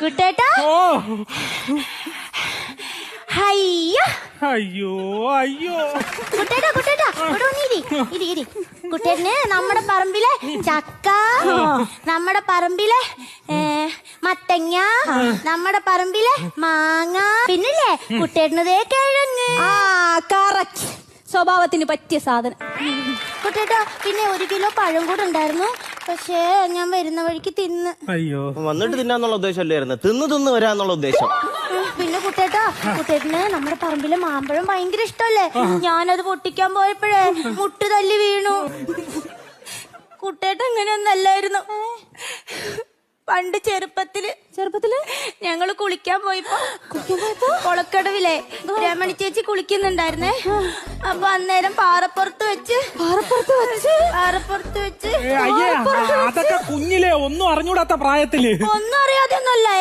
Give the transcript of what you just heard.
കുട്ടേട്ടാ അയ്യോ അയ്യോ അയ്യോ കുട്ടേട്ടാ കുട്ടേട്ടാ ഇവിടെ ഇരി കുട്ടേട്ടന് നമ്മുടെ പറമ്പിലെ ചക്ക, നമ്മുടെ പറമ്പിലെ മത്തങ്ങ, നമ്മുടെ പറമ്പിലെ മാങ്ങ, പിന്നില്ലേ കുട്ടേട്ടനതേ കിഴങ്ങ്. കറക്റ്റ്, സ്വഭാവത്തിന് പറ്റിയ സാധനം. കുട്ടേട്ടാ പിന്നെ 1 കിലോ പഴം കൂടെ ഉണ്ടായിരുന്നു, പക്ഷേ ഞാൻ വരുന്ന വഴിക്ക് തിന്ന്. അയ്യോ, വന്നിട്ട് തിന്നാന്നുള്ള ഉദ്ദേശമല്ലായിരുന്നു, തിന്ന് വരാന്നുള്ള ഉദ്ദേശം. പിന്നെ കുട്ടേട്ടന് നമ്മുടെ പറമ്പിലെ മാമ്പഴം ഭയങ്കര ഇഷ്ടല്ലേ. ഞാനത് പൊട്ടിക്കാൻ പോയപ്പോഴേ മുട്ട് തല്ലി വീണു. കുട്ടേട്ടൻ ഇങ്ങനെയൊന്നല്ലായിരുന്നു. പണ്ട് ചെറുപ്പത്തില് ഞങ്ങള് കുളിക്കാൻ പോയപ്പോ കൊളക്കടവിലെ രമണി ചേച്ചി കുളിക്കുന്നുണ്ടായിരുന്നേ. അപ്പൊ അന്നേരം പാറപ്പുറത്ത് വെച്ച് അതൊക്കെ കുഞ്ഞിലെ ഒന്നും അറിഞ്ഞൂടാത്ത പ്രായത്തില് ഒന്നും അറിയാതെ ഒന്നല്ലേ